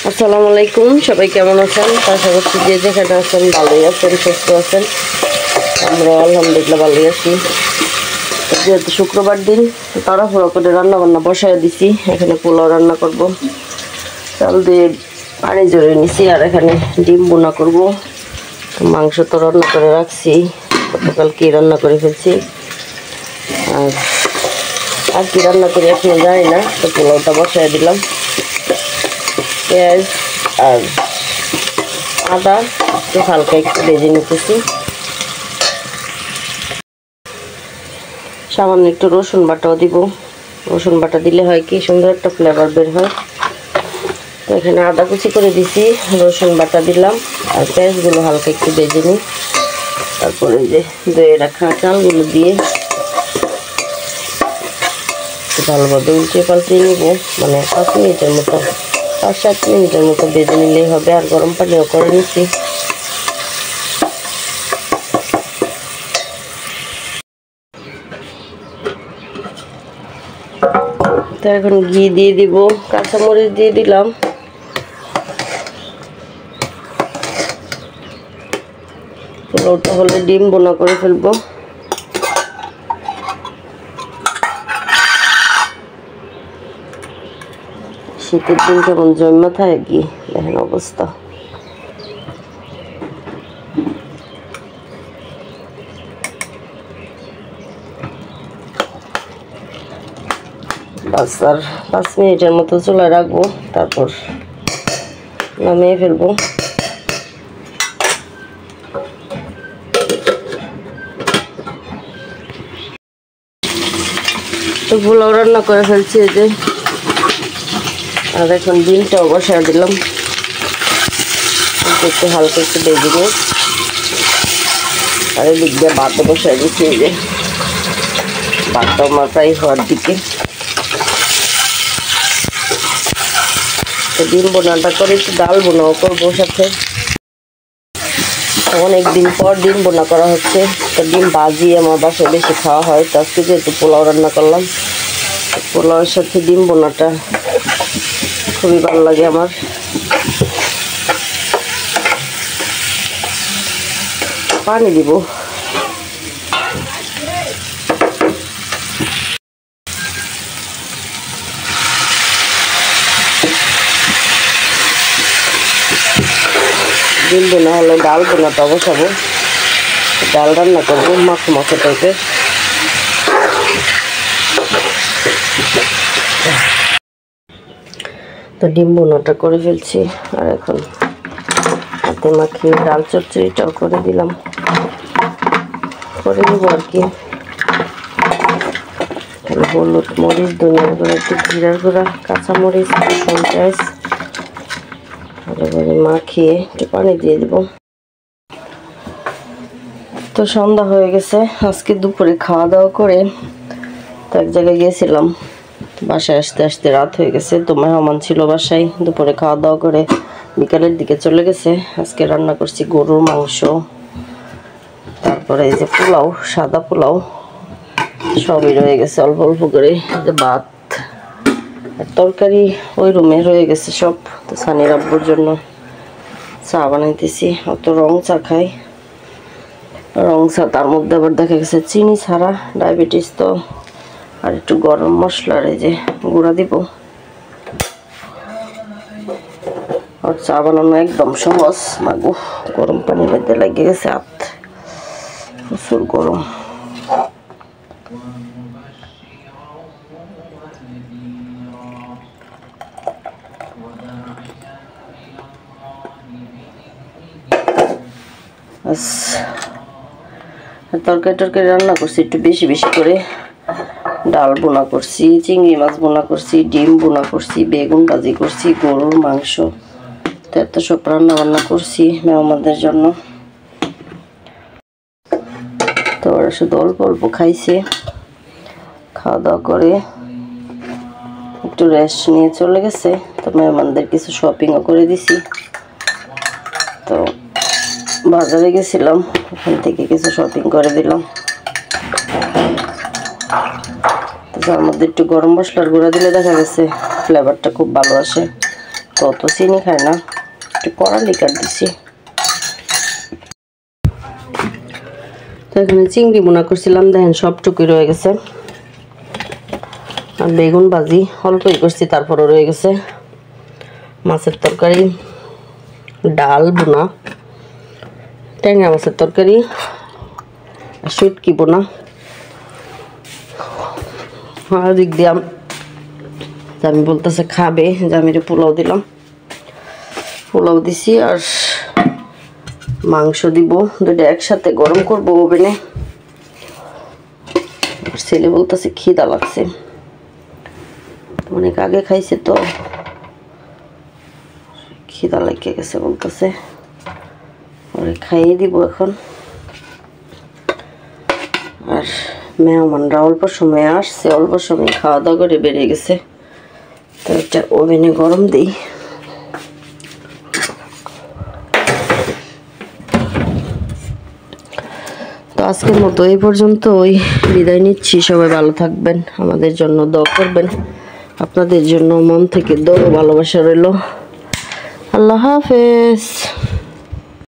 আসসালামু আলাইকুম, সবাই কেমন আছেন? আশা করছি যে যেখানে আছেন ভালোই আছেন, সুস্থ আছেন। আমরা আলহামদুলিল্লাহ ভালোই আছি। যেহেতু শুক্রবার দিন, তাড়াহুড়ো করে রান্না বান্না বসায় দিছি। এখানে পোলাও রান্না করব, চাল দিয়ে পানি জড়িয়ে নিছি। আর এখানে ডিম বোনা করব। মাংস তো রান্না করে রাখছি, গতকাল কি রান্না করে ফেলছি। আর কি রান্না করি এখনো জানি না। তো পোলাওটা বসায় দিলাম। পেঁয়াজ আর আদা একটু হালকা একটু ভেজে নিতেছি। সামান্য একটু রসুন বাটাও দিব। রসুন বাটা দিলে হয় কি সুন্দর একটা ফ্লেভার বের হয়। তো এখানে আদা কুচি করে দিছি, রসুন বাটা দিলাম আর পেঁয়াজগুলো হালকা একটু ভেজে নিই। তারপরে যে ধুয়ে রাখা চালগুলো দিয়ে ভালোভাবে উল্টে পাল্টে নিব। মানে 5 মিনিটের মতো, 5-7 মিনিটের মতো ভেজে নিলেই হবে। আর গরম পানিও করে নিচ্ছি। তো এখন ঘি দিয়ে দিব, কাঁচামরিচ দিয়ে দিলাম। পোলাওটা হলে ডিম বোনা করে ফেলবো। শীতের দিন কেমন জন্মা থাকে কি দেখেন অবস্থা। বাস আর 5 মিনিটের মতো চুলায় রাখবো, তারপর নামিয়ে ফেলবো। তো পোলাও রান্না করে ফেলছি এই যে। আর এখন ডিমটাও বসায় দিলাম, একটু হালকা একটু ভেজে নিই। আর এদিক দিয়ে ভাতও বসায় দিচ্ছি এই যে। ভাতটা আমার প্রায় হওয়ার দিকে। তো ডিম বোনাটা করে একটু ডাল বোনাও করবো সাথে। অনেকদিন পর ডিম বোনা করা হচ্ছে। তো ডিম ভাজি আমার বাসায় বেশি খাওয়া হয়। তো আজকে যেহেতু পোলাও রান্না করলাম, পোলাওয়ের সাথে ডিম বোনাটা খুবই ভালো লাগে আমার। পানি দিব। ডিম বোনা হলে ডাল বোনাটা বসাবো। ডাল রান্না করবো মাখো মাখো টাইপের। তো ডিম বোনাটা করে ফেলছি। আর এখন হাতে মাখিয়ে ডাল চচ্চড়িটাও করে দিলাম, করে দেবো আর কি। হলুদ, মরিচ, ধনিয়ার গুঁড়া, একটু জিরার গুঁড়া, কাঁচামরিচ, রসুন, পেঁয়াজ ভালোভাবে মাখিয়ে একটু পানি দিয়ে দেবো। তো সন্ধ্যা হয়ে গেছে। আজকে দুপুরে খাওয়া দাওয়া করে তো এক জায়গায় গিয়েছিলাম। বাসায় আসতে আসতে রাত হয়ে গেছে। তো মেহমান ছিল বাসায়। দুপুরে খাওয়া দাওয়া করে বিকালের দিকে চলে গেছে। আজকে রান্না করছি গরুর মাংস, তারপরে এই যে পোলাও, সাদা পোলাও সবই রয়ে গেছে অল্প অল্প করে। যে ভাত আর তরকারি ওই রুমে রয়ে গেছে সব। তো সানির আব্বুর জন্য চা বানাইতেছি। অত রং চা খাই, রং চা, তার মধ্যে আবার দেখা গেছে চিনি ছাড়া, ডায়াবেটিস তো। আর একটু গরম মশলার এই যে গুঁড়া দিব। আর চা বানানো একদম সহজ। মাগো গরম পানির মধ্যে লেগে গেছে হাত, প্রচুর গরম। তরকারি টরকারি রান্না করছি একটু বেশি বেশি করে। ডাল বোনা করছি, চিংড়ি মাছ বোনা করছি, ডিম বোনা করছি, বেগুন ভাজি করছি, গরুর মাংস। তো এত সব রান্না বান্না করছি মেহমানদের জন্য। তো ওরা শুধু অল্প অল্প খাইছে। খাওয়া দাওয়া করে একটু রেস্ট নিয়ে চলে গেছে। তো মেহমানদের কিছু শপিংও করে দিছি। তো বাজারে গেছিলাম, ওখান থেকে কিছু শপিং করে দিলাম। তো যার মধ্যে একটু গরম মশলার গুঁড়া দিলে দেখা গেছে ফ্লেভারটা খুব ভালো আসে। তত চিনি খায় না, একটু কড়া লিকার দিছি। তো এখানে চিংড়ি বোনা করছিলাম, দেখেন সবটুকুই রয়ে গেছে। আর বেগুন ভাজি অল্পই করছি, তারপরও রয়ে গেছে। মাছের তরকারি, ডাল বোনা, ট্যাংরা মাছের তরকারি, শুটকি বোনা। আর দিক দিয়ে আমি বলতেছে খাবে, যে আমি পোলাও দিলাম, পোলাও দিছি আর মাংস দিব, দুটো একসাথে গরম করবো ওভেনে। ছেলে বলতেছে খিদা লাগছে, অনেক আগে খাইছে তো খিদা লেগে গেছে, বলতেছে ওরে খাইয়ে দিব এখন। আর মেহমানরা অল্প সময় আসছে, অল্প সময় খাওয়া দাওয়া করে বেরিয়ে গেছে, তো এটা ওভেনে গরম দিই। তো আজকের মতো এই পর্যন্তই, বিদায় নিচ্ছি। সবাই ভালো থাকবেন, আমাদের জন্য দোয়া করবেন। আপনাদের জন্য মন থেকে দোয়া ভালোবাসা রইল। আল্লাহ হাফেজ।